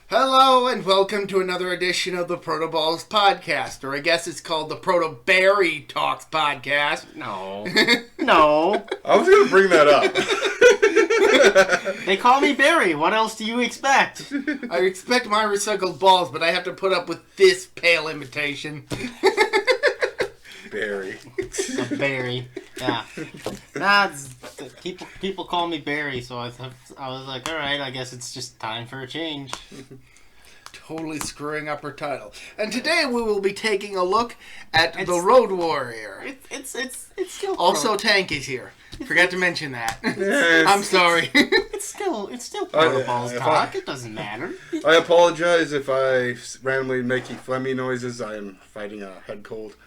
Hello and welcome to another edition of the ProtoBalls podcast, or I guess it's called the Proto-Berry Talks podcast. No. No. I was going to bring that up. They call me Barry. What else do you expect? I expect my recycled balls, but I have to put up with this pale imitation. Barry. A Barry. Yeah. Nah, people call me Barry, so I was like, alright, I guess it's just time for a change. Totally screwing up her title. And today we will be taking a look at the Road Warrior. It's still also Tank is here. Forgot to mention that. I'm sorry. It's still ProtoBalls talk. It doesn't matter. I apologize if I randomly making phlegmy noises. I am fighting a head cold.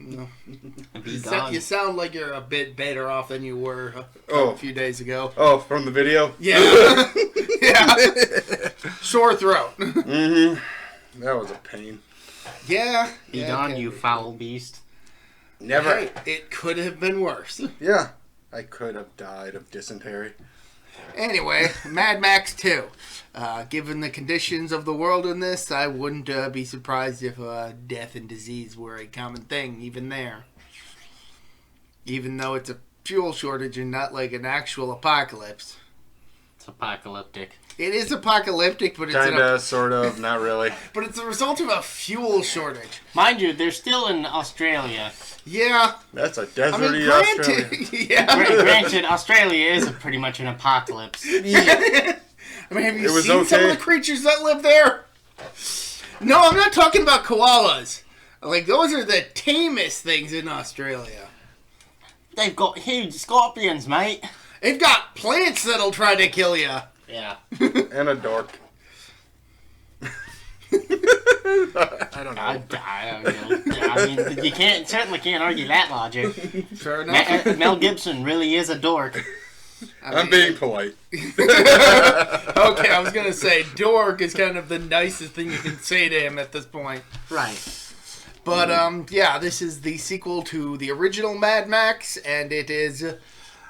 No. You sound like you're a bit better off than you were a few days ago. Oh, from the video? Yeah. Yeah. Sore throat. Mm-hmm. That was a pain. Yeah. Be gone, you foul beast. Never. Hey, it could have been worse. Yeah. I could have died of dysentery. Anyway, Mad Max 2. Given the conditions of the world in this, I wouldn't be surprised if death and disease were a common thing, even there. Even though it's a fuel shortage and not like an actual apocalypse. It's apocalyptic. It is apocalyptic, but it's... Kinda, sort of, not really. But it's a result of a fuel shortage. Mind you, they're still in Australia. Yeah. That's a deserty Australia. Yeah. Granted, Australia is pretty much an apocalypse. Yeah. I mean, have you seen some of the creatures that live there? No, I'm not talking about koalas. Like, those are the tamest things in Australia. They've got huge scorpions, mate. They've got plants that'll try to kill you. Yeah. And a dork. I don't know. I mean, you certainly can't argue that logic. Fair enough. Mel Gibson really is a dork. I'm being polite. Okay, I was going to say, dork is kind of the nicest thing you can say to him at this point. Right. But, yeah, this is the sequel to the original Mad Max, and it is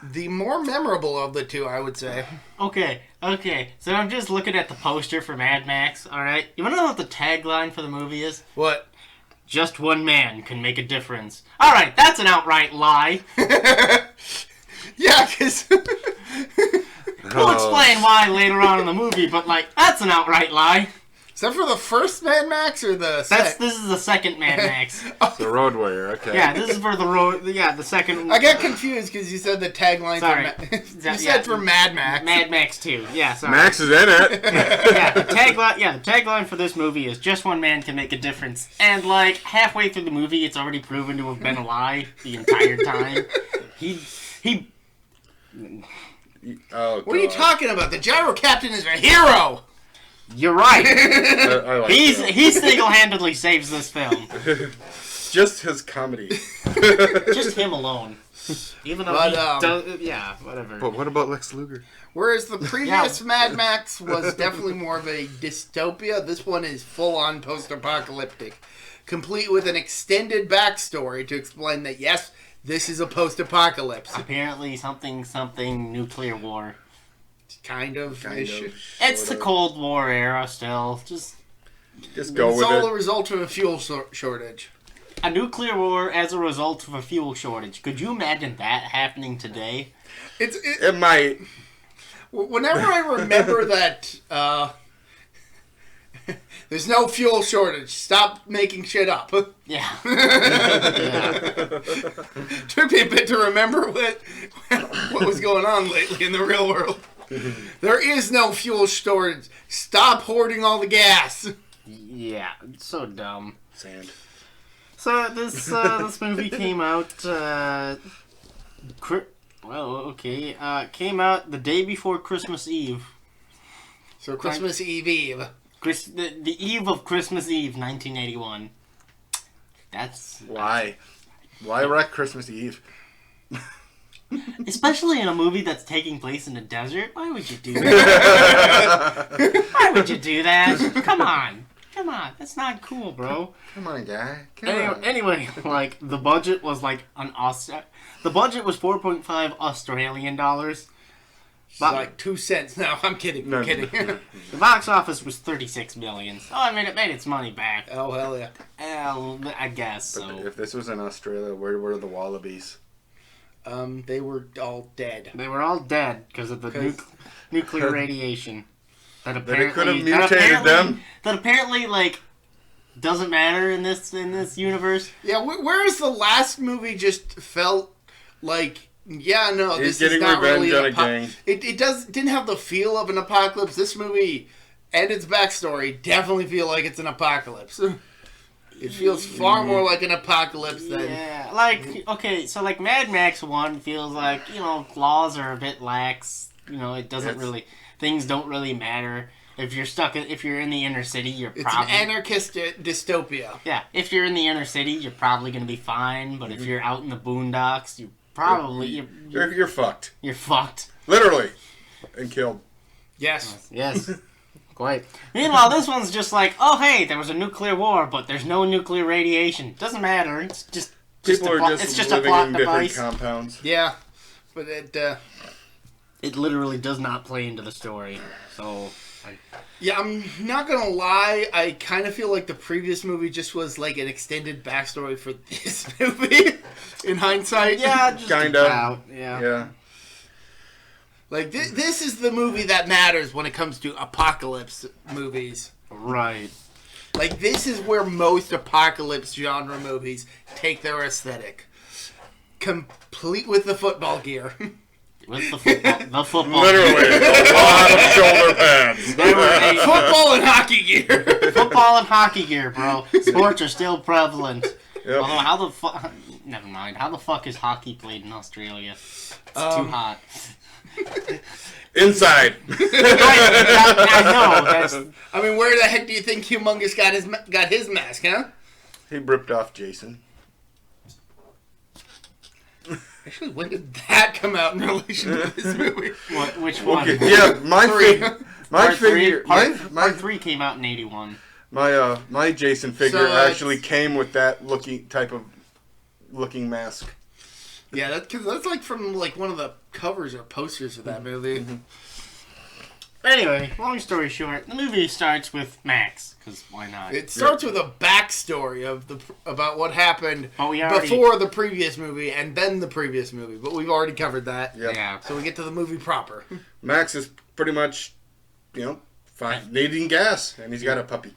the more memorable of the two, I would say. Okay. So I'm just looking at the poster for Mad Max, alright? You want to know what the tagline for the movie is? What? Just one man can make a difference. Alright, that's an outright lie. Yeah, because... We'll explain why later on in the movie, but, that's an outright lie. Is that for the first Mad Max or the second? This is the second Mad Max. The Road Warrior, okay. Yeah, this is for the second... I got confused because you said the tagline for Mad Max. Mad Max 2, yeah, sorry. Max is in it. The tagline for this movie is just one man can make a difference. And, halfway through the movie, it's already proven to have been a lie the entire time. He... Oh, God. What are you talking about? The Gyro Captain is a hero! You're right. I like he single-handedly saves this film. Just his comedy. Just him alone. Even though whatever. But what about Lex Luger? Whereas the previous Mad Max was definitely more of a dystopia, this one is full-on post-apocalyptic. Complete with an extended backstory to explain that, yes, this is a post-apocalypse. Apparently something nuclear war. Kind of. It's the Cold War era still. Just go with it. It's all a result of a fuel shortage. A nuclear war as a result of a fuel shortage. Could you imagine that happening today? It might. Whenever I remember that there's no fuel shortage, stop making shit up. Yeah. Took me a bit to remember what was going on lately in the real world. There is no fuel storage. Stop hoarding all the gas. Yeah, it's so dumb. Sand. So this movie came out. Came out the day before Christmas Eve. So Christmas Eve. The eve of Christmas Eve, 1981. That's why wreck Christmas Eve? Especially in a movie that's taking place in the desert. Why would you do that? Why would you do that? Come on. That's not cool, bro. Come on, guy. Anyway, the budget was the budget was 4.5 Australian dollars. It's like 2 cents. No, I'm kidding. No, I'm kidding. The box office was $36 million. Oh, I mean, it made its money back. Oh, hell yeah. I guess But so. if this was in Australia, where were the wallabies? They were all dead. They were all dead because of the nuclear radiation. That apparently could have mutated them. That apparently, like, doesn't matter in this universe. Yeah, whereas the last movie just felt like, yeah, no, He's this is getting not revenge really on an a gang. It didn't have the feel of an apocalypse. This movie and its backstory definitely feel like it's an apocalypse. It feels far more like an apocalypse than... Yeah, like, okay, so like Mad Max 1 feels like, laws are a bit lax. It doesn't really... Things don't really matter. If you're in the inner city, you're probably... It's an anarchist dystopia. Yeah, if you're in the inner city, you're probably going to be fine. But if you're out in the boondocks, you probably... You're fucked. You're fucked. Literally. And killed. Yes. Yes. Quite. Meanwhile, this one's just like, oh, hey, there was a nuclear war, but there's no nuclear radiation. Doesn't matter. It's just People are just it's just living a plot in device. different compounds. Yeah. But It literally does not play into the story. So... Yeah, I'm not gonna lie. I kind of feel like the previous movie just was like an extended backstory for this movie. In hindsight, Yeah, just Kinda. Yeah. like this is the movie that matters when it comes to apocalypse movies. Right. Like this is where most apocalypse genre movies take their aesthetic, complete with the football gear. With the football. Literally. A lot of shoulder pads. They were Football and hockey gear. football and hockey gear, bro. Sports are still prevalent. Yep. Although, how the fuck... Never mind. How the fuck is hockey played in Australia? It's too hot. Inside. I know. That's... I mean, where the heck do you think Humongous got his mask, huh? He ripped off Jason. Actually, when did that come out in relation to this movie? Which one? Okay, yeah, my figure. Part 3 came out in 81. My Jason figure So, actually came with that looking mask. Yeah, that's like from like one of the covers or posters of that movie. Mm-hmm. Anyway, long story short, the movie starts with Max, because why not? It starts with a backstory about what happened before the previous movie and then the previous movie, but we've already covered that. Yep. Yeah. So we get to the movie proper. Max is pretty much, needing gas, and he's got a puppy.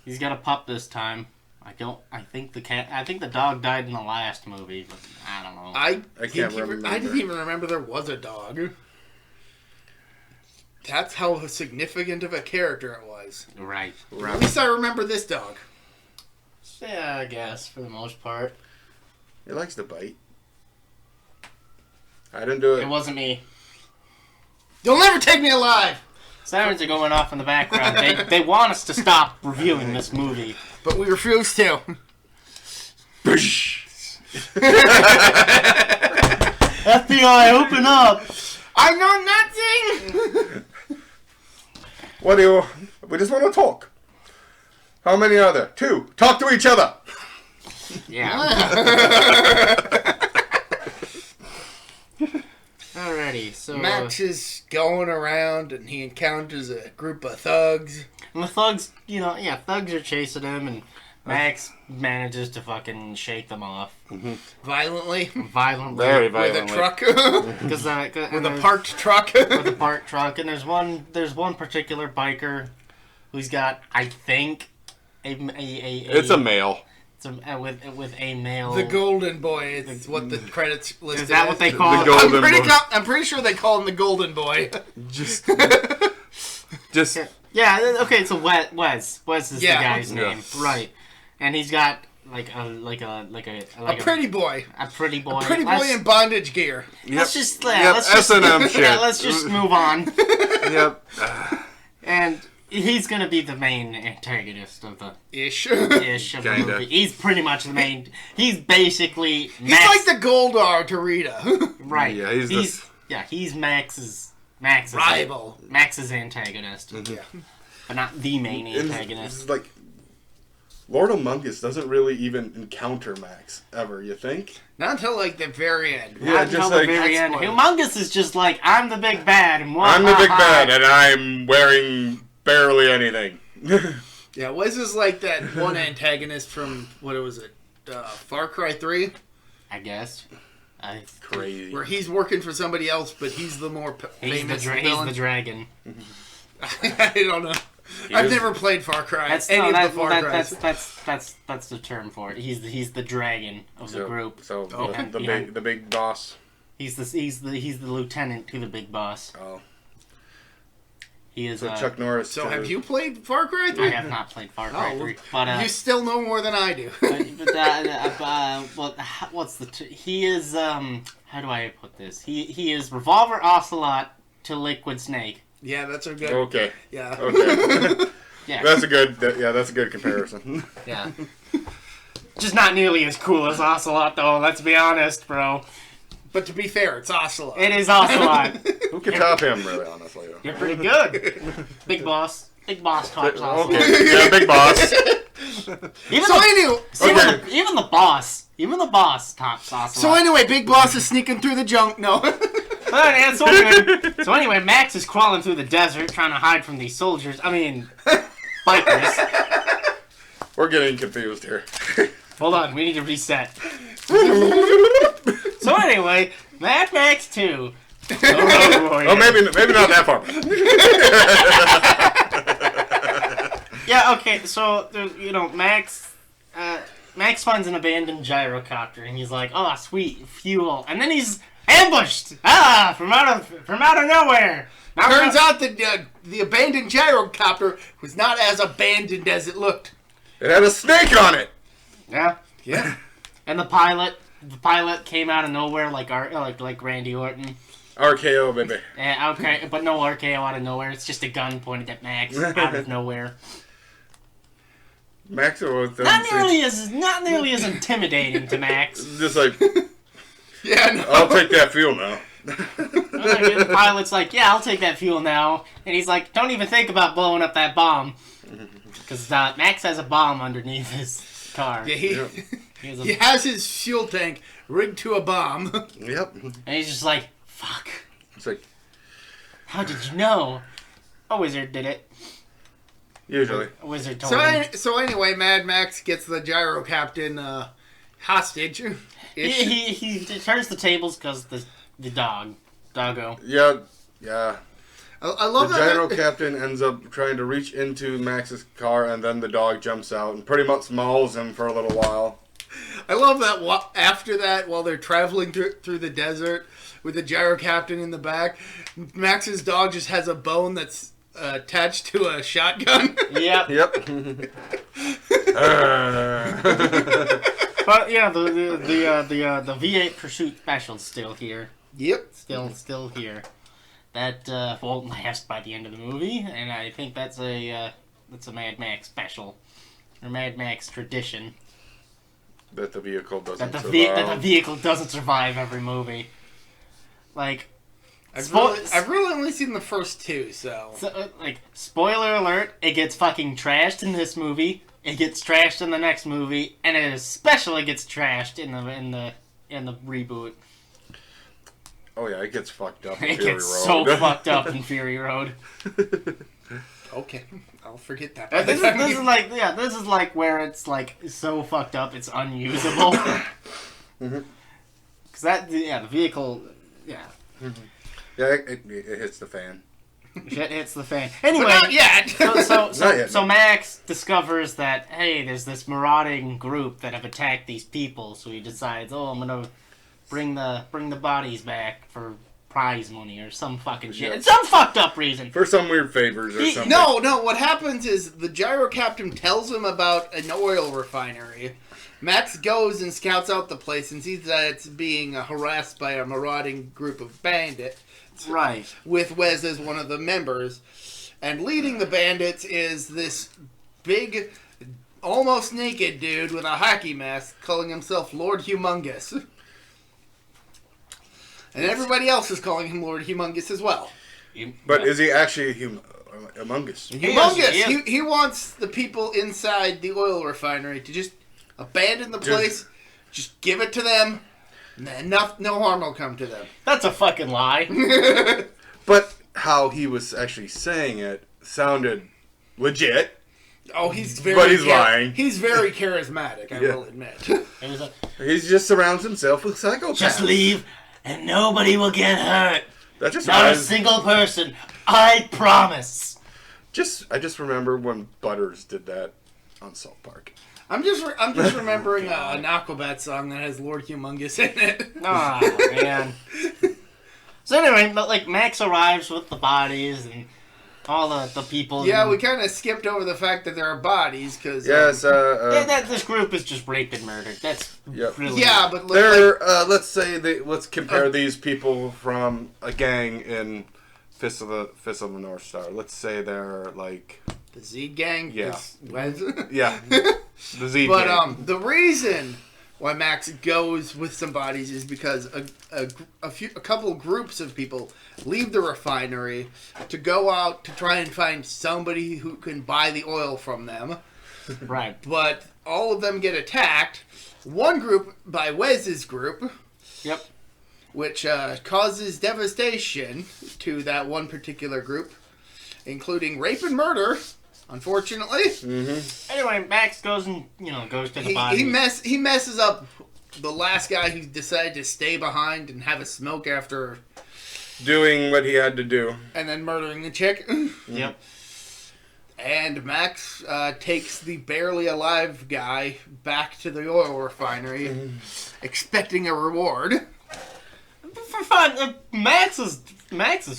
He's got a pup this time. I think the dog died in the last movie, but I don't know. I can't remember. I didn't even remember there was a dog. That's how significant of a character it was. Right. At least I remember this dog. Yeah, I guess, for the most part. He likes to bite. I didn't do it. It wasn't me. You'll never take me alive! Sirens are going off in the background. They want us to stop reviewing this movie. But we refuse to. FBI, open up! I know nothing! We just want to talk. How many are there? 2. Talk to each other. Yeah. Alrighty, so... Max is going around and he encounters a group of thugs. And the thugs, thugs are chasing him, and Max manages to fucking shake them off. Violently. Violently. Very With a truck. With a parked truck. With a parked truck. And there's one particular biker who's got, I think, It's a male. With a male... The Golden Boy is what the credits listed. Is that what they call The it? Golden Boy. I'm pretty sure they call him the Golden Boy. Just. Yeah, okay, so Wes. Wes is the guy's Yeah. name. Right. And he's got a pretty boy. A pretty boy. A pretty boy in bondage gear. Let's just S&M shit. Yeah, let's just move on. Yep. And he's gonna be the main antagonist of the Ish. of the movie. He's pretty much the main. He's basically He's like the Goldar to Rita. right. Yeah, he's Max's rival. Max's antagonist. Yeah. But not the main antagonist. It's like Lord Humongous doesn't really even encounter Max ever, you think? Not until like the very end. Yeah, Not just until like... the very end. Spoilers. Humongous is just like, I'm the big bad. And I'm the big bad, and I'm wearing barely anything. Yeah, was this like that one antagonist from, what was it, Far Cry 3? I guess. Crazy. Where he's working for somebody else, but he's the more famous He's villain. the dragon. I don't know. I've never played Far Cry. That's the term for it. He's the dragon of the group. So Okay. the big boss. He's the lieutenant to the big boss. Oh. He is. So Chuck Norris. So have you played Far Cry 3? I have not played Far Cry 3, but you still know more than I do. What's the? He is. How do I put this? He is Revolver Ocelot to Liquid Snake. Yeah, that's a good. Okay. Yeah. Okay. Yeah. That's a good comparison. Yeah. Just not nearly as cool as Ocelot, though. Let's be honest, bro. But to be fair, it's Ocelot. It is Ocelot. Who can top him, really, honestly? You're pretty good. Big boss. Big boss tops Ocelot. Okay. Yeah, big boss. Even the boss tops Ocelot. So anyway, Big Boss is sneaking through the junk. No. So anyway, Max is crawling through the desert trying to hide from these soldiers. I mean, bikers. We're getting confused here. Hold on, we need to reset. So anyway, Mad Max 2. Oh, maybe not that far. Yeah, okay, so, Max finds an abandoned gyrocopter, and he's like, oh, sweet, fuel. And then he's ambushed! From out of nowhere! Turns out that the abandoned gyrocopter was not as abandoned as it looked. It had a snake on it! Yeah. Yeah. And the pilot came out of nowhere like Randy Orton. RKO, baby. Yeah, okay, but no RKO out of nowhere. It's just a gun pointed at Max out of nowhere. Max was Not nearly as intimidating to Max. just like, Yeah, no. I'll take that fuel now. The pilot's like, yeah, I'll take that fuel now. And he's like, don't even think about blowing up that bomb. Because Max has a bomb underneath his car. Yeah, he has his fuel tank rigged to a bomb. Yep. And he's just like, fuck. It's like, How did you know? A wizard did it. usually. A wizard told him. So anyway, Mad Max gets the gyro captain hostage. He turns the tables because the doggo. Yeah. I love the that. gyro captain ends up trying to reach into Max's car, and then the dog jumps out and pretty much mauls him for a little while. I love that after that, while they're traveling through the desert with the gyro captain in the back, Max's dog just has a bone that's attached to a shotgun. Yep. But yeah, the V8 Pursuit Special's still here. Yep. Still here. That won't last by the end of the movie, and I think that's a Mad Max special or Mad Max tradition. That the vehicle doesn't That the survive. vehicle doesn't survive every movie. Like, I've really only seen the first two, so spoiler alert, it gets fucking trashed in this movie. It gets trashed in the next movie, and it especially gets trashed in the reboot. Oh yeah, it gets fucked up in It Fury gets Road. so fucked up in Fury Road. okay, I'll forget that. This is like where it's like so fucked up it's unusable. Because the vehicle, Yeah, it hits the fan. shit hits the fan. Anyway, But not yet. So Max discovers that, hey, there's this marauding group that have attacked these people, so he decides, I'm gonna bring the bodies back for prize money or some fucking shit. Yeah. It's some fucked up reason. For some weird favors or something. No. What happens is the gyro captain tells him about an oil refinery. Max goes and scouts out the place and sees that it's being harassed by a marauding group of bandits. Right. With Wes as one of the members. And leading the bandits is this big, almost naked dude with a hockey mask calling himself Lord Humongous. And everybody else is calling him Lord Humongous as well. But is he actually Among Us. Humongous. He wants the people inside the oil refinery to just abandon the place, just give it to them, and no harm will come to them. That's a fucking lie. But how he was actually saying it sounded legit. Oh, he's lying. He's very charismatic, I will admit. He just surrounds himself with psychopaths. Just leave, and nobody will get hurt. That just Not a single person. I promise. I just remember when Butters did that on South Park. I'm just remembering an Aquabat song that has Lord Humongous in it. Oh, man. So anyway, but like Max arrives with the bodies and all the people. Yeah, we kind of skipped over the fact that there are bodies because this group is just raped and murdered. That's really but they're let's compare these people from a gang in Fist of the North Star. Let's say they're like the Z gang. Yeah, yeah, the Z gang. But the reason why Max goes with some bodies is because a couple groups of people leave the refinery to go out to try and find somebody who can buy the oil from them. Right. But all of them get attacked. One group by Wes's group. Yep. Which causes devastation to that one particular group, including rape and murder. Unfortunately. Mm-hmm. Anyway, Max goes to the body. He messes up the last guy who decided to stay behind and have a smoke after doing what he had to do, and then murdering the chick. Yep. And Max takes the barely alive guy back to the oil refinery, expecting a reward. For fun, Max is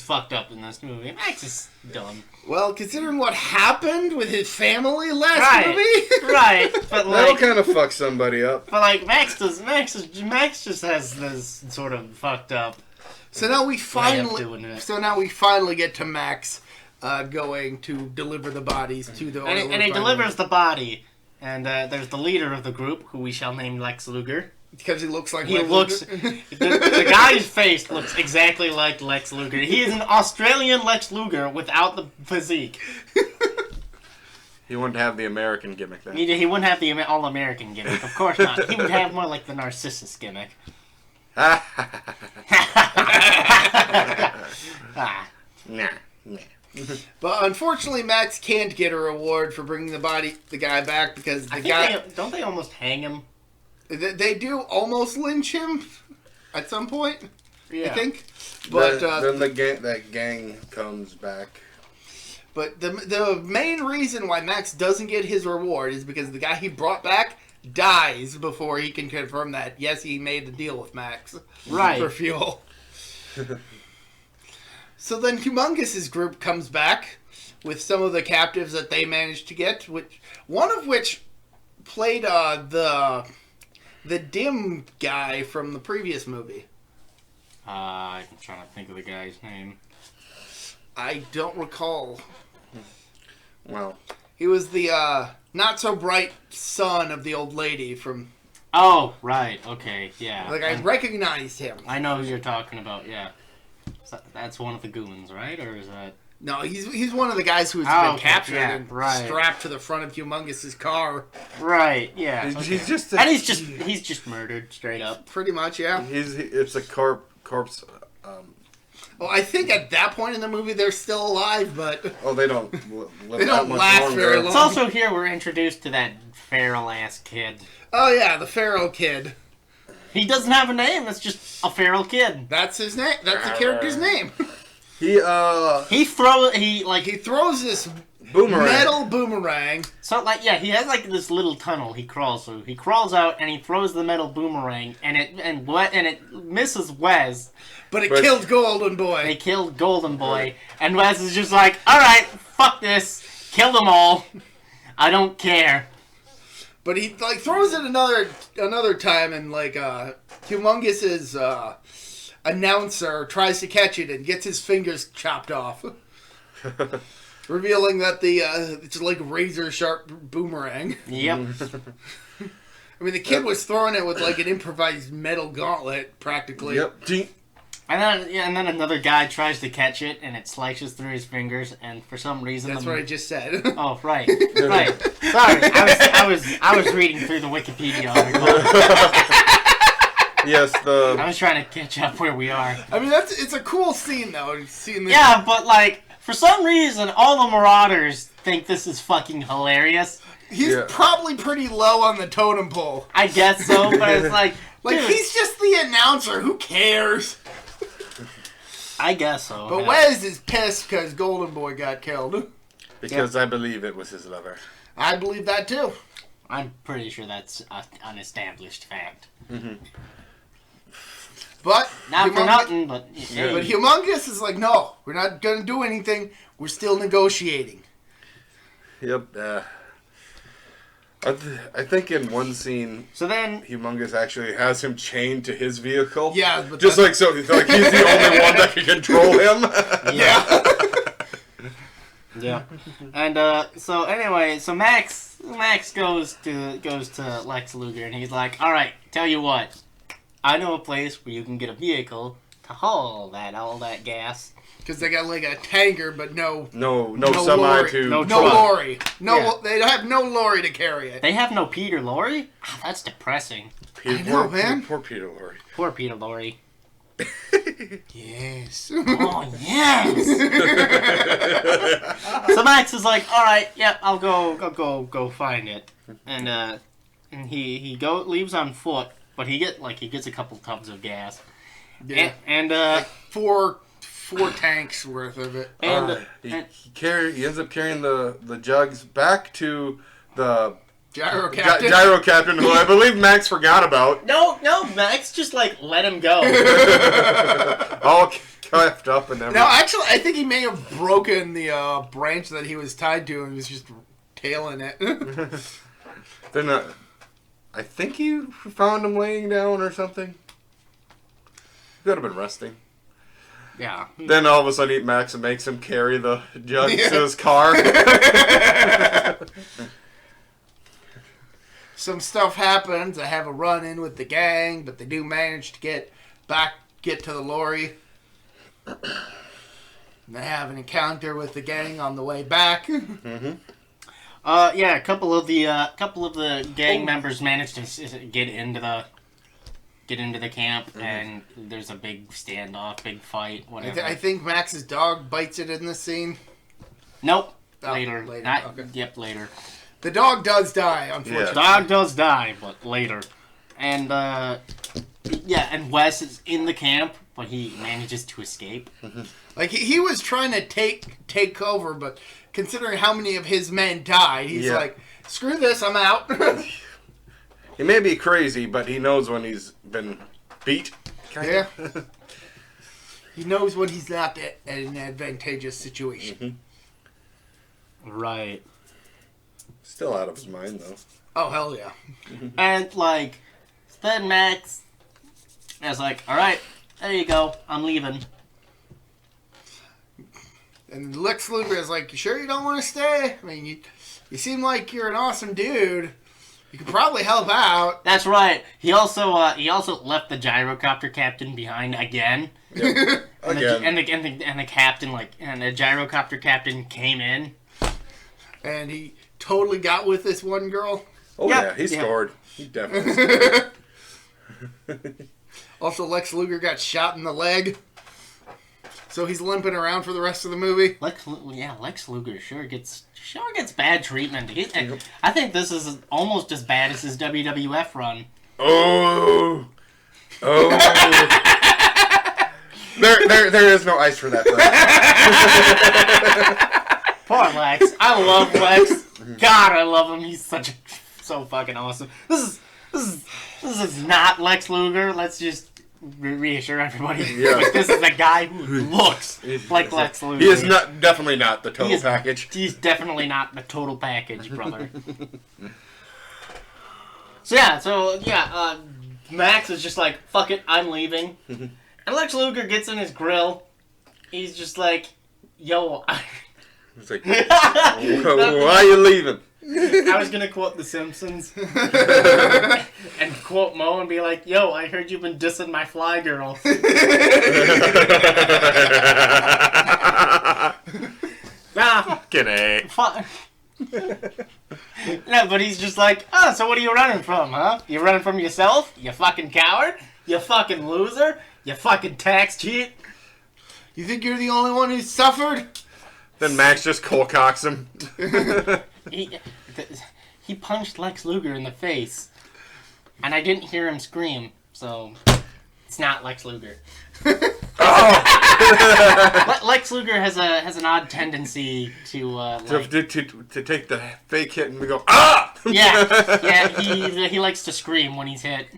fucked up in this movie. Max is dumb. Well, considering what happened with his family last movie, right? But that'll kind of fuck somebody up. But like Max just has this sort of fucked up. So now we finally get to Max going to deliver the bodies to the oil refinery. And he delivers the body, and there's the leader of the group, who we shall name Lex Luger. Because he looks like the guy's face looks exactly like Lex Luger. He is an Australian Lex Luger without the physique. He wouldn't have the American gimmick then. He wouldn't have the all-American gimmick. Of course not. He would have more like the Narcissus gimmick. Nah. But unfortunately, Max can't get a reward for bringing the guy back because don't they almost hang him? They do almost lynch him at some point. Yeah. I think. But then that gang comes back. But the main reason why Max doesn't get his reward is because the guy he brought back dies before he can confirm that yes, he made the deal with Max for fuel. So then Humongous's group comes back with some of the captives that they managed to get, one of which played the dim guy from the previous movie. I'm trying to think of the guy's name. I don't recall. Well, he was the not so bright son of the old lady from. Oh, right. Okay. Yeah. Like I recognized him. I know who you're talking about. Yeah. That's one of the goons, right? Or is that? No, he's one of the guys who has been captured and strapped to the front of Humongous's car. Right. Yeah. He's just he's just murdered straight up. Pretty much, yeah. It's a corpse. Well, I think at that point in the movie they're still alive, but they don't. They don't last very long. It's also here we're introduced to that feral ass kid. Oh yeah, the feral kid. He doesn't have a name. That's just a feral kid. That's his name. That's the character's name. He throws this metal boomerang. So he has like this little tunnel he crawls through. He crawls out and he throws the metal boomerang and it misses Wes. But it killed Golden Boy. They killed Golden Boy, and Wes is just like, all right, fuck this, kill them all. I don't care. But he throws it another time, and Humongous's announcer tries to catch it and gets his fingers chopped off, revealing that it's like razor sharp boomerang. Yep. I mean, the kid was throwing it with like an improvised metal gauntlet, practically. Yep. And then another guy tries to catch it, and it slices through his fingers, and for some reason... That's what I just said. Oh, right. Right. Sorry, I was reading through the Wikipedia article. Yes, I was trying to catch up where we are. I mean, it's a cool scene, though. Seeing this. Yeah, but, like, for some reason, all the Marauders think this is fucking hilarious. He's probably pretty low on the totem pole. I guess so, but it's like... Like, dude, he's just the announcer. Who cares? I guess so. But yeah. Wes is pissed because Golden Boy got killed. because I believe it was his lover. I believe that too. I'm pretty sure that's an established fact. Mm-hmm. But Not for nothing, but... Yeah. But Humongous is like, no, we're not going to do anything. We're still negotiating. Yep. I think in one scene, So then... Humongous actually has him chained to his vehicle. Yeah, but just like so, like he's the only one that can control him. Yeah. Yeah. And so anyway, so Max goes to Lex Luger and he's like, "All right, tell you what, I know a place where you can get a vehicle to haul all that gas." Because they got like a tanker, but no semi lorry. to No No truck. lorry. No, Yeah. they have no lorry to carry it. They have no Peter Lorre? Ah, that's depressing. Peter, I know, man. Poor Peter Lorre. Poor Peter Lorre. Yes. Oh yes. So Max is like, "All right, yeah, I'll go find it," and he leaves on foot, but he gets a couple tubs of gas, Yeah. and Four tanks worth of it. He ends up carrying the jugs back to the Gyro Captain. Gyro Captain, who I believe Max forgot about. No, Max just let him go. All cuffed up and everything. No, actually, I think he may have broken the branch that he was tied to and was just tailing it. Then I think you found him laying down or something. Could have been resting. Yeah. Then all of a sudden, Max makes him carry the jugs to his car. Some stuff happens. I have a run-in with the gang, but they do manage to get to the lorry. And they have an encounter with the gang on the way back. Mm-hmm. Yeah, a couple of the gang members managed to get into the camp, and there's a big standoff, big fight, whatever. I think Max's dog bites it in this scene. Nope. Oh, Later. okay. Yep, later. The dog does die, unfortunately. Dog does die, but later. And, and Wes is in the camp, but he manages to escape. Like, he was trying to take over, but considering how many of his men died, he's like, screw this, I'm out. He may be crazy, but he knows when he's been beat. Yeah. He knows when he's not at an advantageous situation. Mm-hmm. Right. Still out of his mind, though. Oh, hell yeah. And, then Max is like, all right, there you go, I'm leaving. And Lex Luger is like, you sure you don't want to stay? I mean, you seem like you're an awesome dude. You could probably help out. That's right. He also left the gyrocopter captain behind again. Yep. And Again. the captain and the gyrocopter captain came in. And he totally got with this one girl. Oh, Yep. yeah, he Yeah. scored. He definitely scored. Also, Lex Luger got shot in the leg. So he's limping around for the rest of the movie. Lex Luger sure gets bad treatment. I think this is almost as bad as his WWF run. Oh. There is no ice for that. Poor Lex. I love Lex. God, I love him. He's so fucking awesome. This is not Lex Luger. Let's just reassure everybody. Yeah. Like, this is a guy who looks like Lex Luger. He is definitely not the total package. He's definitely not the total package, brother. So Max is just like, fuck it, I'm leaving. And Lex Luger gets in his grill. He's just like, yo. It's like, why are you leaving? I was gonna quote The Simpsons and quote Mo and be like, "Yo, I heard you've been dissing my fly girl." Nah, Kidding. No, but he's just like, "Oh, so what are you running from, huh? You running from yourself? You fucking coward? You fucking loser? You fucking tax cheat?" You think you're the only one who's suffered? Then Max just cold-cocks him. He punched Lex Luger in the face, and I didn't hear him scream, so it's not Lex Luger. Oh! Lex Luger has an odd tendency to to take the fake hit and we go, ah! yeah, he likes to scream when he's hit.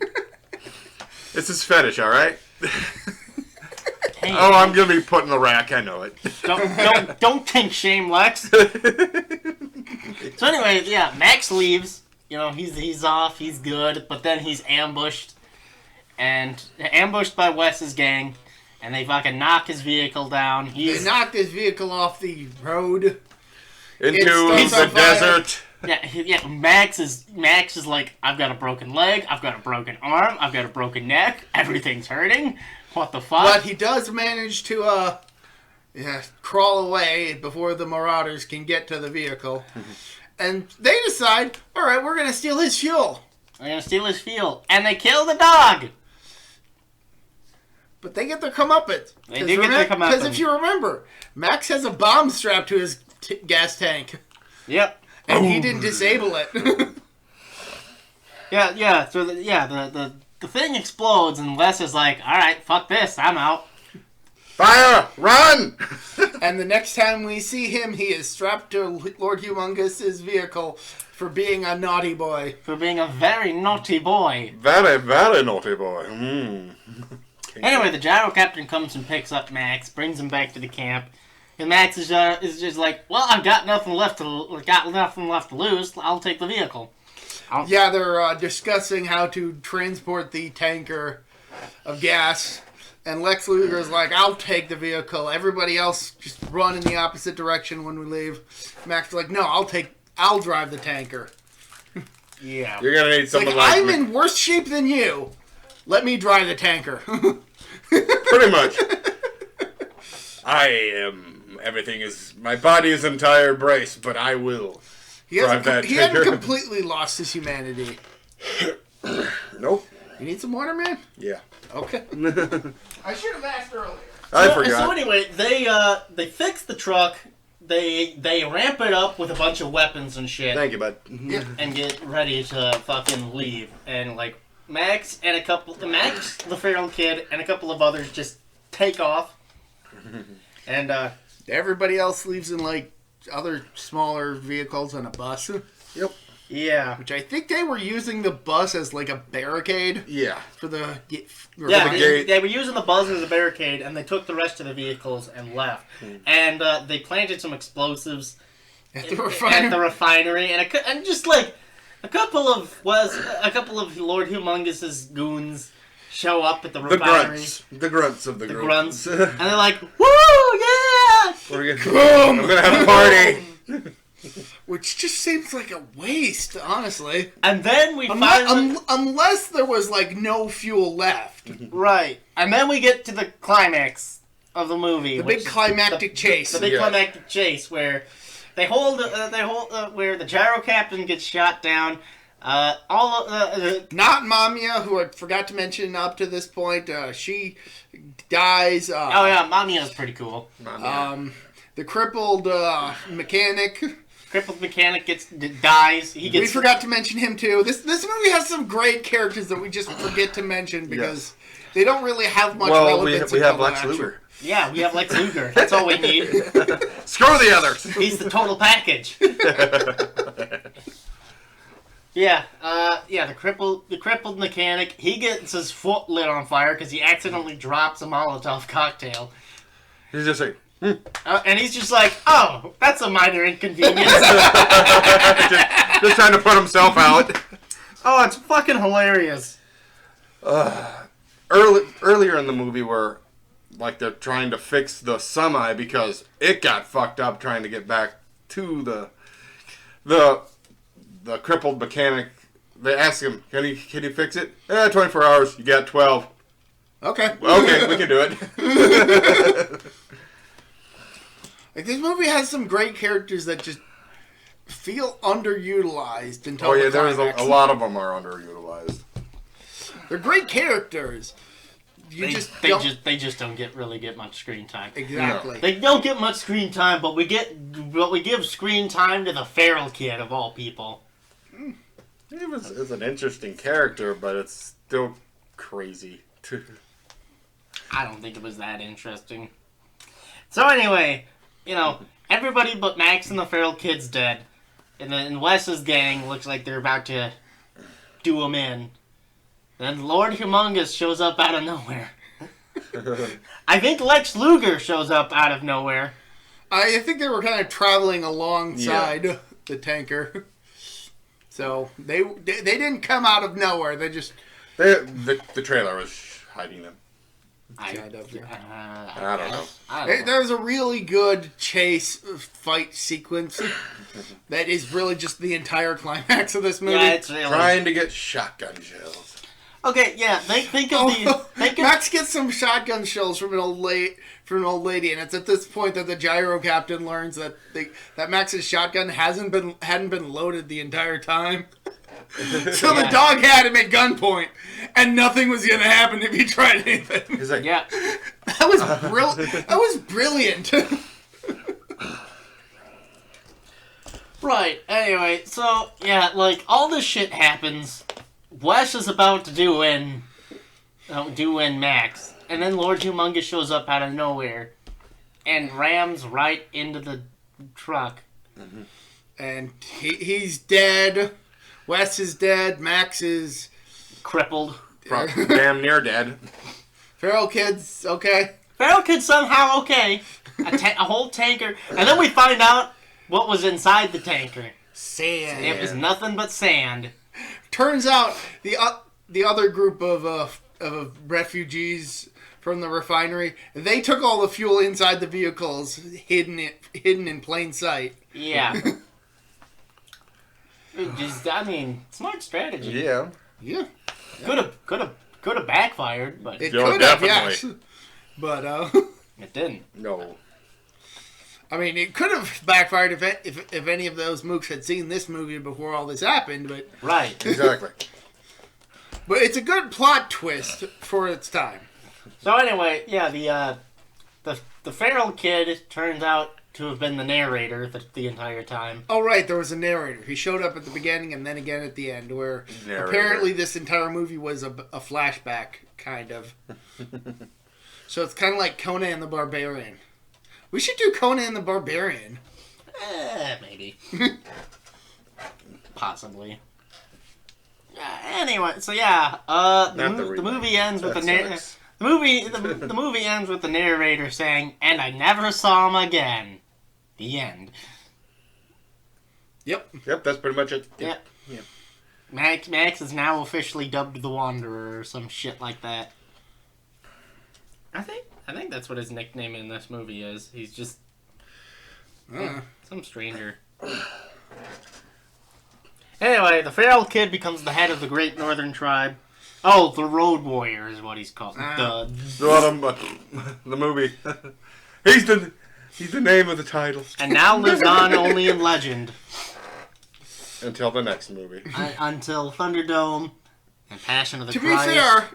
It's his fetish, all right? Hey, oh, I'm gonna be put in the rack. I know it. Don't kink shame Lex. So anyway, yeah, Max leaves. You know, he's off. He's good, but then he's ambushed by Wes's gang, and they fucking knock his vehicle down. They knocked his vehicle off the road into the desert. Yeah. Max is like, I've got a broken leg, I've got a broken arm, I've got a broken neck. Everything's hurting. What the fuck? But he does manage to crawl away before the Marauders can get to the vehicle. And they decide, all right, we're going to steal his fuel. They're going to steal his fuel. And they kill the dog. But they get their comeuppance. They do get their comeuppance. Because if you remember, Max has a bomb strapped to his gas tank. Yep. And he didn't disable it. Yeah. So the thing explodes, and Les is like, all right, fuck this, I'm out. Fire! Run! And the next time we see him, he is strapped to Lord Humongous' vehicle for being a naughty boy. For being a very naughty boy. Very, very naughty boy. Anyway, the gyro captain comes and picks up Max, brings him back to the camp. And Max is just like, well, I've got nothing left to lose. I'll take the vehicle. Yeah, they're discussing how to transport the tanker of gas. And Lex Luger is like, I'll take the vehicle. Everybody else just run in the opposite direction when we leave. Max is like, no, I'll drive the tanker. Yeah. You're going to need someone like I'm in worse shape than you. Let me drive the tanker. Pretty much. Everything is, my body is entire brace, but I will drive that tanker. He hadn't completely lost his humanity. Nope. You need some water, man? Yeah. Okay. I should have asked earlier. I forgot. So anyway, they fix the truck. They ramp it up with a bunch of weapons and shit. Thank you, bud. Yeah. And get ready to fucking leave. And like Max, the feral kid, and a couple of others just take off. And everybody else leaves in like other smaller vehicles and a bus. Yep. Yeah. Which I think they were using the bus as like a barricade. Yeah. For the they were using the bus as a barricade, and they took the rest of the vehicles and left. And they planted some explosives at the refinery, and just like a couple of Lord Humongous's goons show up at the refinery. The grunts of the group. Grunts. And they're like, woo, yeah! I'm gonna have a party! Which just seems like a waste, honestly. And then we unless there was like no fuel left. Right. And then we get to the climax of the movie. The big climactic chase. The big climactic chase where they hold where the gyro captain gets shot down. Not Mamiya, who I forgot to mention up to this point. She dies. Oh yeah, Mamiya's pretty cool. The crippled mechanic. Crippled mechanic dies. We forgot to mention him too. This movie has some great characters that we just forget to mention because they don't really have much relevance. We have Lex Luger. Yeah, we have Lex Luger. That's all we need. Screw the others. He's the total package. Yeah, the crippled mechanic. He gets his foot lit on fire because he accidentally drops a Molotov cocktail. He's just like, and he's just like, oh, that's a minor inconvenience. just trying to put himself out. Oh, it's fucking hilarious. Earlier in the movie where, like, they're trying to fix the semi because it got fucked up trying to get back to the the crippled mechanic. They ask him, "Can you fix it?" 24 hours. You got 12. Okay. Okay, we can do it. Like, this movie has some great characters that just feel underutilized until the there's climax. a lot of them are underutilized. They're great characters. They just don't really get much screen time. Exactly. No. They don't get much screen time, but we give screen time to the feral kid of all people. It's an interesting character, but it's still crazy. I don't think it was that interesting. So anyway, everybody but Max and the feral kid's dead. And then Wes's gang looks like they're about to do him in. Then Lord Humongous shows up out of nowhere. I think Lex Luger shows up out of nowhere. I think they were kind of traveling alongside the tanker. So they didn't come out of nowhere. They just... The trailer was hiding them. I don't know. There's a really good chase fight sequence that is really just the entire climax of this movie. Yeah, it's really... Trying to get shotgun shells. Okay, yeah, think of Max gets some shotgun shells from an old lady, and it's at this point that the gyro captain learns that Max's shotgun hadn't been loaded the entire time. So the dog had him at gunpoint, and nothing was going to happen if he tried anything. He's like, yeah, that was brilliant. Right. Anyway, so yeah, like all this shit happens. Wes is about to do in Max, and then Lord Humongous shows up out of nowhere and rams right into the truck. Mm-hmm. And he's dead. Wes is dead. Max is Crippled. damn near dead. feral kid's okay. Feral kid somehow okay. A whole tanker, and then we find out what was inside the tanker. Sand. It was nothing but sand. Turns out the other group of refugees from the refinery, they took all the fuel inside the vehicles, hidden in plain sight. Yeah. Smart strategy. Yeah. Yeah. Could have backfired, but It Yo, could have, definitely. yes. But it didn't. No. I mean, it could have backfired if any of those mooks had seen this movie before all this happened. But Right. Exactly. but it's a good plot twist for its time. So anyway, yeah, the feral kid turns out to have been the narrator the entire time. Oh, right, there was a narrator. He showed up at the beginning and then again at the end, where apparently this entire movie was a flashback, kind of. So it's kind of like Conan the Barbarian. We should do Conan the Barbarian. Maybe. Possibly. Anyway, so yeah, the movie ends with the movie ends with the narrator saying, "And I never saw him again." The end. Yep. Yep, that's pretty much it. Yep. Yeah. Max is now officially dubbed the Wanderer or some shit like that. I think that's what his nickname in this movie is. He's just some stranger. Anyway, the feral kid becomes the head of the Great Northern Tribe. Oh, the Road Warrior is what he's called. The movie. He's the name of the title. And now lives on only in legend. Until the next movie. Until Thunderdome and Passion of the To Christ. be fair...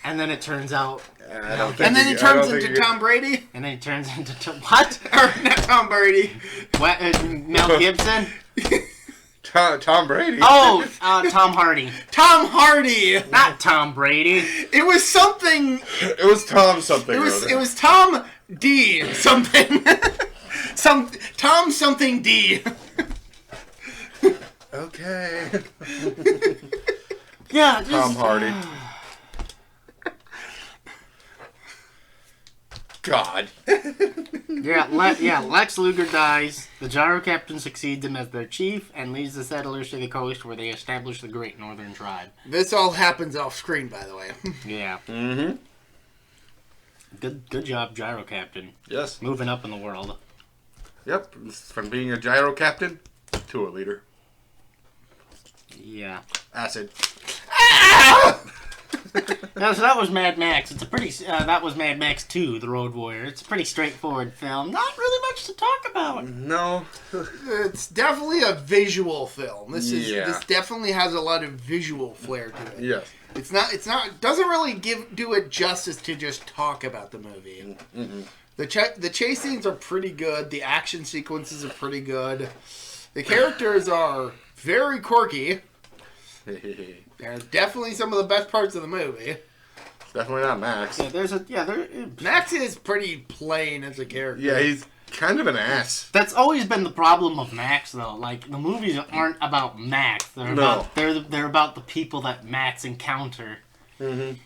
And then it turns out... And then he turns into Tom Brady? And then he turns into... What? Or not Tom Brady. What, Mel Gibson? Tom Brady. Oh, Tom Hardy. Tom Hardy! Not Tom Brady. It was something... It was Tom something. It was Tom D. something. Tom something D. Okay. Yeah, Tom Hardy. God. Lex Luger dies. The gyro captain succeeds him as their chief and leads the settlers to the coast where they establish the Great Northern Tribe. This all happens off screen, by the way. Yeah. Mm-hmm. Good job, gyro captain. Yes. Moving up in the world. Yep. From being a gyro captain to a leader. Yeah. Acid. No, so that was Mad Max. It's a pretty. That was Mad Max 2, The Road Warrior. It's a pretty straightforward film. Not really much to talk about. No. It's definitely a visual film. This Yeah. definitely has a lot of visual flair to it. Yes. It's not. It doesn't really do it justice to just talk about the movie. Mm-mm. The chase scenes are pretty good. The action sequences are pretty good. The characters are very quirky. They're definitely some of the best parts of the movie. Definitely not Max. Yeah, Max is pretty plain as a character. Yeah, he's kind of an ass. That's always been the problem of Max, though. Like, the movies aren't about Max. They're about the people that Max encounter. Mm-hmm.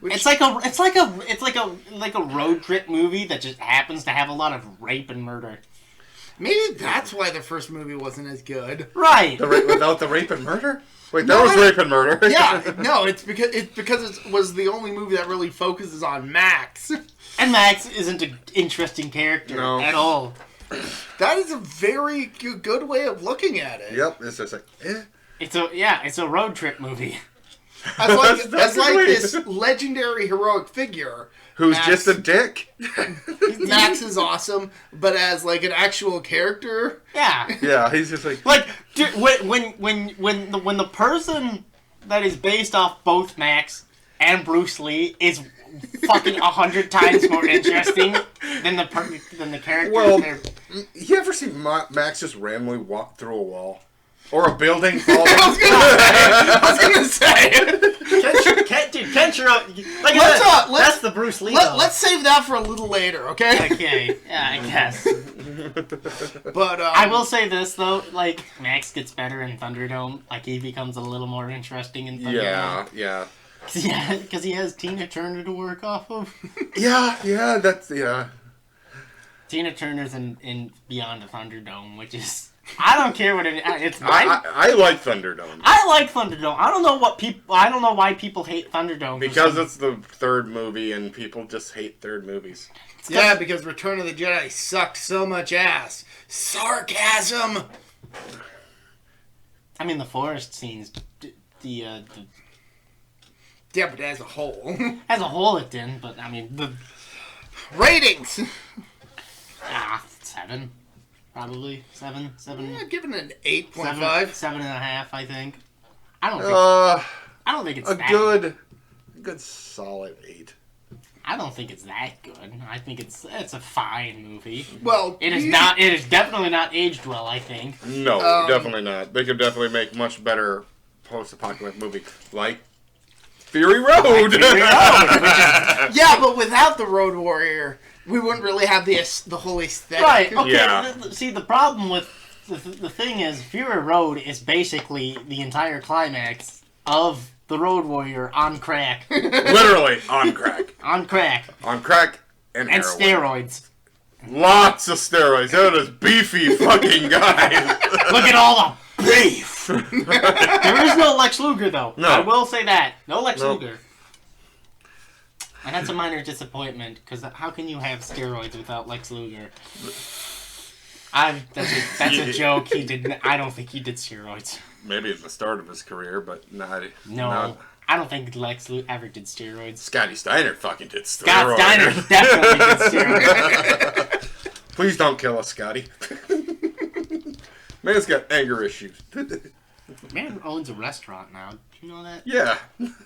It's like a road trip movie that just happens to have a lot of rape and murder. Maybe that's why the first movie wasn't as good. Right. Without the rape and murder? Wait, there was rape and murder. Yeah, no, it's because it was the only movie that really focuses on Max. And Max isn't an interesting character at all. That is a very good way of looking at it. Yep, it's just like, eh. It's a road trip movie. As like this legendary heroic figure. Who's Max, just a dick. Max is awesome, but as like an actual character. Yeah. Yeah, he's just like... Like, dude, when the person that is based off both Max and Bruce Lee is fucking 100 times more interesting than the character. Well, you ever see Max just randomly walk through a wall? Or a building falling? I was gonna say. Kenshiro, that's the Bruce Lee. Let's save that for a little later, okay? Okay, yeah, I guess. But I will say this though, like Max gets better in Thunderdome. Like he becomes a little more interesting in Thunderdome. Yeah. Yeah, because he has Tina Turner to work off of. Yeah, Tina Turner's in Beyond the Thunderdome, which is. I don't care what it's. I like Thunderdome. I like Thunderdome. I don't know why people hate Thunderdome. Because it's the third movie, and people just hate third movies. Yeah, because Return of the Jedi sucked so much ass. Sarcasm. I mean, the forest scenes, Yeah, but as a whole. As a whole, it didn't. But I mean, the ratings. 7. Probably 7. Yeah, give it an 8.5. 7.5, I think. I don't think it's a that good solid 8. I don't think it's that good. I think it's a fine movie. Well, it is definitely not aged well, I think. No, definitely not. They could definitely make much better post-apocalyptic movie like Fury Road. Yeah, but without the Road Warrior, we wouldn't really have the whole aesthetic. Right, okay. Yeah. See, the problem with the thing is, Fury Road is basically the entire climax of the Road Warrior on crack. Literally, on crack. On crack. On crack and heroin. Steroids. Lots of steroids. That is beefy fucking guy. Look at all the beef. There is no Lex Luger, though. No. I will say that. No Lex Nope. Luger. And that's a minor disappointment, because how can you have steroids without Lex Luger? That's a joke. He didn't. I don't think he did steroids. Maybe at the start of his career, but not. I don't think Lex Luger ever did steroids. Scotty Steiner fucking did steroids. Scott Steiner definitely did steroids. Please don't kill us, Scotty. Man's got anger issues. Man owns a restaurant now. Do you know that? Yeah.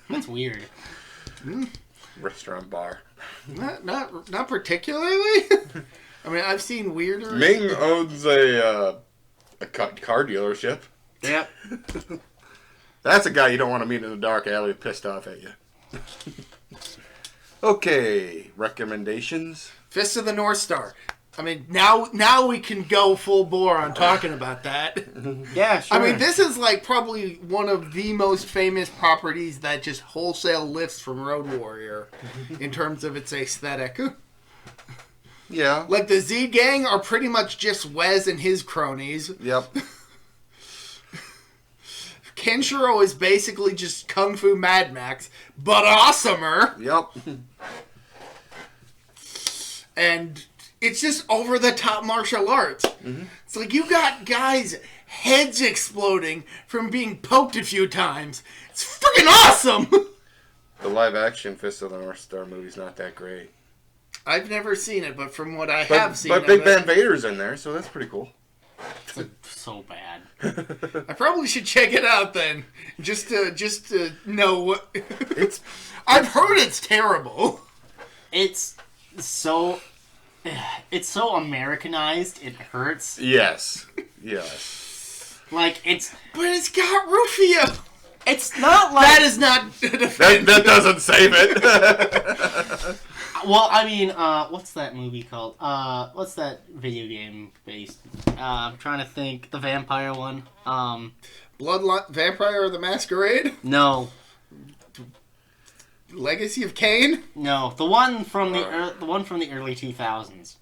That's weird. Restaurant bar. Not particularly. I mean, I've seen weirder. Ming owns a car dealership. Yep. That's a guy you don't want to meet in a dark alley pissed off at you. Okay, recommendations? Fist of the North Star. I mean, now we can go full bore on talking about that. Yeah, sure. I mean, this is like probably one of the most famous properties that just wholesale lifts from Road Warrior in terms of its aesthetic. Yeah. Like the Z Gang are pretty much just Wes and his cronies. Yep. Kenshiro is basically just Kung Fu Mad Max, but awesomer. Yep. And it's just over-the-top martial arts. Mm-hmm. It's like you got guys heads exploding from being poked a few times. It's freaking awesome! The live-action Fist of the North Star movie's not that great. I've never seen it, but from what I have seen... But Big Van Vader's in there, so that's pretty cool. It's so bad. I probably should check it out then, just to know what... It's... I've heard it's terrible. It's so Americanized, it hurts. Yes. Like, it's... But it's got Rufio. It's not like... That is not... That doesn't save it. Well, I mean, what's that movie called? What's that video game based? I'm trying to think. The vampire one. Vampire or the Masquerade? No. Legacy of Kain? No, the one from the early 2000s.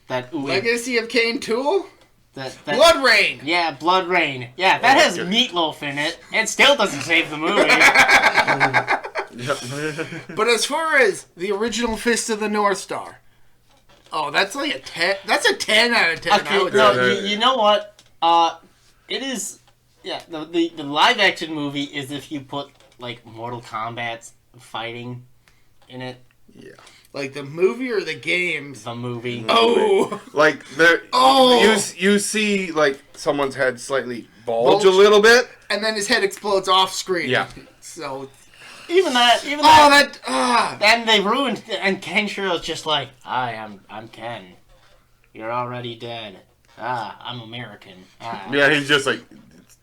That Legacy of Kain Tool? That Blood Rain. Yeah, Blood Rain. Yeah, that has Meatloaf in it. It still doesn't save the movie. But as far as the original Fist of the North Star, that's like a 10. That's a 10 out of 10. Okay, no, you know what? It is. Yeah, the live action movie is if you put like Mortal Kombat fighting in it. Yeah. Like the movie or the games? The movie. Oh! Like, you see, like, someone's head slightly bulge a little bit. And then his head explodes off screen. Yeah. So... Even that. And they ruined... And Kenshiro's just like, I'm Ken. You're already dead. I'm American. Yeah, he's just like...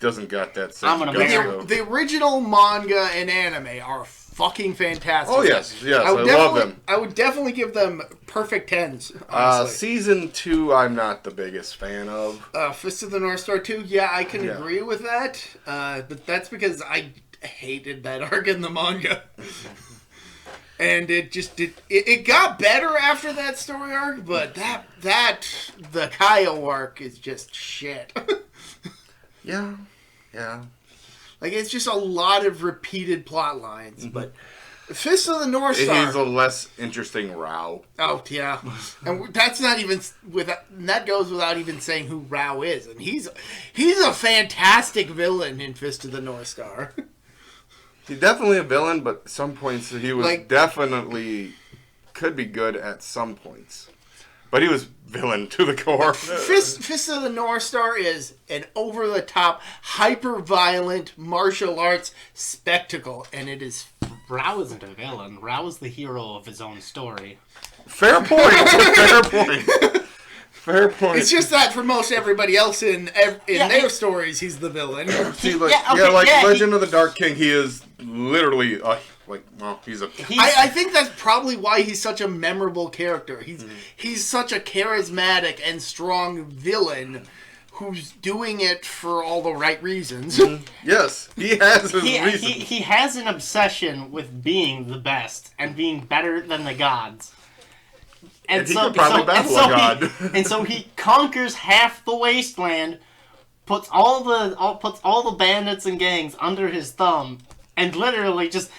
Doesn't got that same... I'm an American. The original manga and anime are fucking fantastic. Oh, yes. I love them. I would definitely give them perfect 10s, honestly. Season 2, I'm not the biggest fan of. Fist of the North Star 2, yeah, I can agree with that. But that's because I hated that arc in the manga. And it got better after that story arc, but the Kaio arc is just shit. Yeah. Like, it's just a lot of repeated plot lines, but Fist of the North Star... He's a less interesting Rao. Oh, yeah. And that's not even... that goes without even saying who Rao is. And he's a fantastic villain in Fist of the North Star. He's definitely a villain, but at some points he was definitely... Could be good at some points. But he was villain to the core. Fist of the North Star is an over-the-top, hyper-violent martial arts spectacle, and it is... Rao isn't a villain. Rao is the hero of his own story. Fair point. Fair point. It's just that for most everybody else in their stories, he's the villain. See, Legend of the Dark King, he is literally... he's a... I think that's probably why he's such a memorable character. He's such a charismatic and strong villain who's doing it for all the right reasons. Yes, he has his reasons. He has an obsession with being the best and being better than the gods. And he could probably battle a god. And so he conquers half the wasteland, puts all the bandits and gangs under his thumb, and literally just...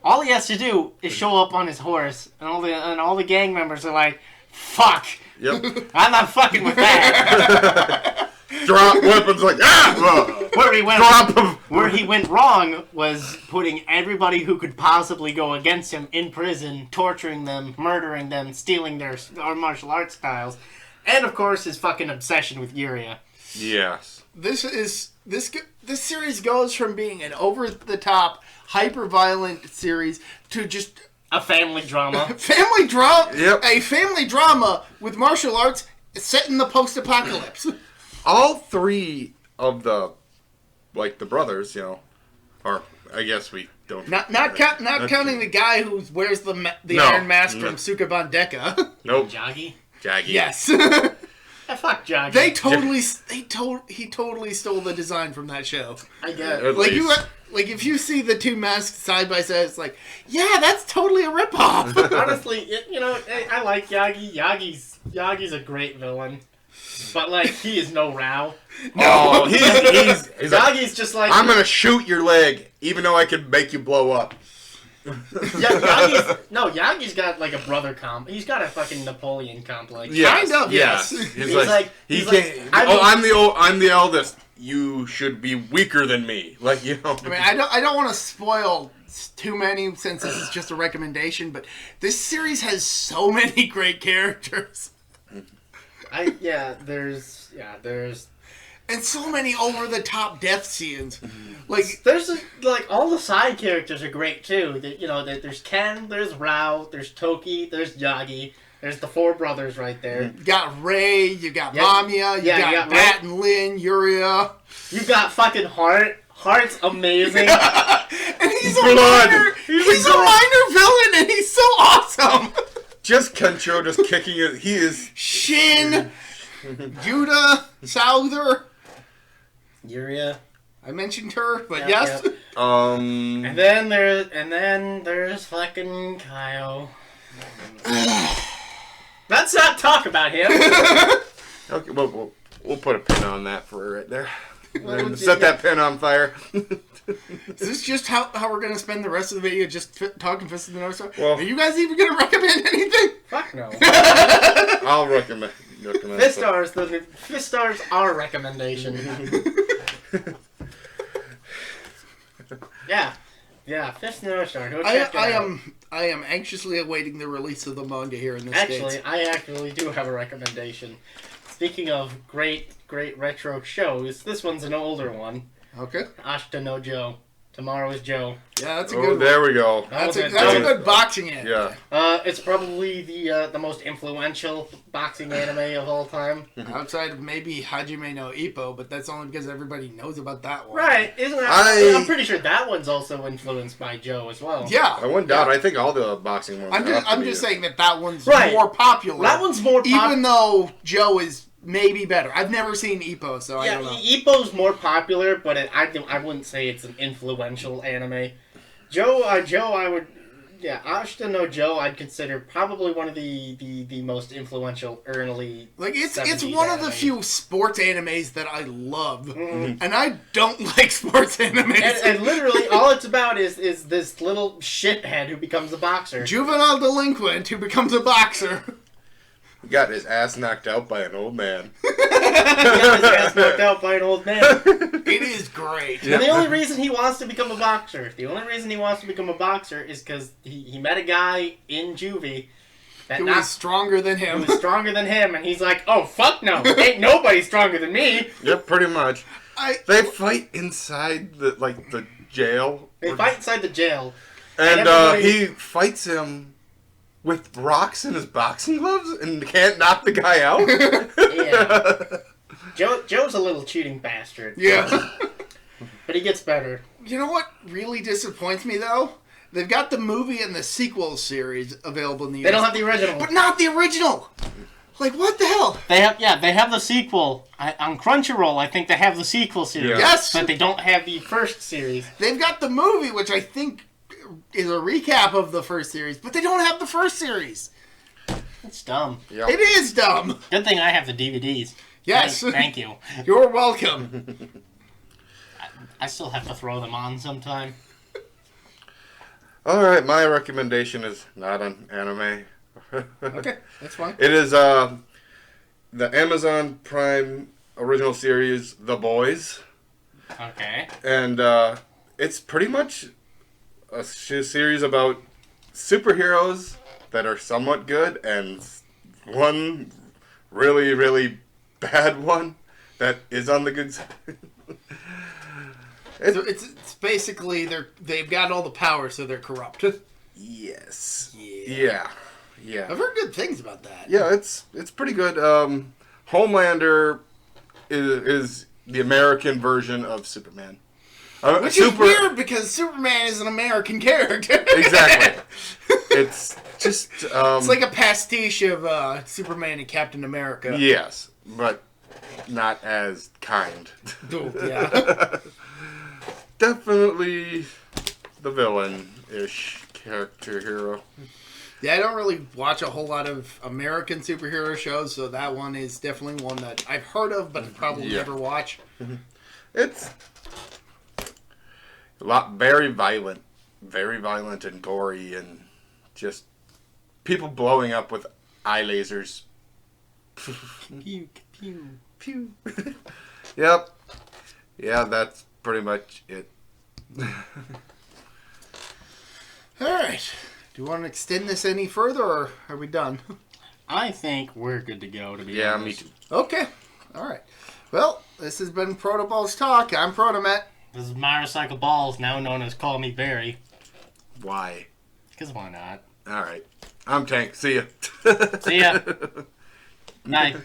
All he has to do is show up on his horse, and all the gang members are like, "Fuck! Yep. I'm not fucking with that." Drop weapons like Where he went wrong was putting everybody who could possibly go against him in prison, torturing them, murdering them, stealing their martial arts styles, and of course his fucking obsession with Yuria. Yes. This series goes from being an over-the-top, hyper-violent series to just a family drama. Yep. A family drama with martial arts set in the post-apocalypse. All three of the brothers, or I guess we don't. Not counting the guy who wears the Iron Mask from Sukaban Deka. Nope. Jaggy. Yes. Fuck Jaggy. He totally stole the design from that show. I guess. If you see the two masks side by side, it's like, yeah, that's totally a ripoff. Honestly, I like Yagi. Yagi's a great villain, but he is no Rao. No, he's Yagi's just like, I'm gonna shoot your leg, even though I can make you blow up. Yagi's got like a brother He's got a fucking Napoleon complex. Yes, Kind of, yes. He's like I'm the eldest. You should be weaker than me. Like, you know. I mean, I don't want to spoil too many since this is just a recommendation, but this series has so many great characters. There's and so many over the top death scenes. Like there's all the side characters are great too. There's Ken, there's Rao, there's Toki, there's Yagi, there's the four brothers right there. You got Ray, you got Mamiya, you got Bat and Lin, Yuria. You got fucking Hart. Hart's amazing. And he's a minor villain and he's so awesome. Just Kencho just kicking it. He is Shin, Yuta, Souther. Yuria. I mentioned her, but yes. Yep. And then there's fucking Kyle. Let's not talk about him. Okay, we'll put a pin on that for right there. Set that pin on fire. Is this just how we're going to spend the rest of the video, just talking Fist of the North Star? Well, are you guys even going to recommend anything? Fuck no. I'll recommend Fist Stars are recommendation. Yeah, Fist of the North Star. Go check it out. I am anxiously awaiting the release of the manga here in the States. I actually do have a recommendation. Speaking of great retro shows, this one's an older one. Okay. Ashita no Joe. Tomorrow is Joe. Yeah, that's a good one. There we go. That's a good boxing anime. Yeah. It's probably the most influential boxing anime of all time. Outside of maybe Hajime no Ippo, but that's only because everybody knows about that one. Right. I'm pretty sure that one's also influenced by Joe as well. Yeah. I wouldn't doubt. I think all the boxing ones I'm just saying that one's more popular. That one's more popular. Even though Joe is maybe better. I've never seen Ippo, so I don't know. Ippo's more popular, but I wouldn't say it's an influential anime. Joe, I would, Ashita no Joe, I'd consider probably one of the most influential early. Like it's one of the few sports animes that I love, and I don't like sports animes. And literally, all it's about is this little shithead who becomes a boxer, juvenile delinquent who becomes a boxer. He got his ass knocked out by an old man. It is great. And the only reason he wants to become a boxer is because he met a guy in juvie who was stronger than him. And he's like, oh, fuck no. Ain't nobody stronger than me. Yep, pretty much. They fight inside the jail. They fight inside the jail. And he fights him with rocks in his boxing gloves and can't knock the guy out? Yeah. Joe's a little cheating bastard. Yeah. But he gets better. You know what really disappoints me, though? They've got the movie and the sequel series available in the US. They don't have the original. But not the original! Like, what the hell? They have the sequel. On Crunchyroll, I think they have the sequel series. Yeah. Yes! But they don't have the first series. They've got the movie, which I think is a recap of the first series, but they don't have the first series. It's dumb. Yep. It is dumb. Good thing I have the DVDs. Yes. Thank you. You're welcome. I still have to throw them on sometime. Alright, my recommendation is not an anime. Okay, that's fine. It is the Amazon Prime original series, The Boys. Okay. And it's pretty much a series about superheroes that are somewhat good and one really, really bad one that is on the good side. It's basically they've got all the power, so they're corrupt. Yes. Yeah. Yeah. I've heard good things about that. Yeah, it's pretty good. Homelander is the American version of Superman. Which is weird because Superman is an American character. Exactly. It's just... it's like a pastiche of Superman and Captain America. Yes, but not as kind. Yeah. Definitely the villain-ish character hero. Yeah, I don't really watch a whole lot of American superhero shows, so that one is definitely one that I've heard of, but probably never watch. It's very violent. very violent and gory and just people blowing up with eye lasers. Pew, pew. Pew. Yep. Yeah, that's pretty much it. Alright. Do you want to extend this any further, or are we done? I think we're good to go, to be Yeah, honest. me too. Okay. Alright. Well, this has been ProtoBalls Talk. I'm ProtoMet. This is Motorcycle Balls, now known as Call Me Barry. Why? Because why not? Alright. I'm Tank. See ya. See ya. Night.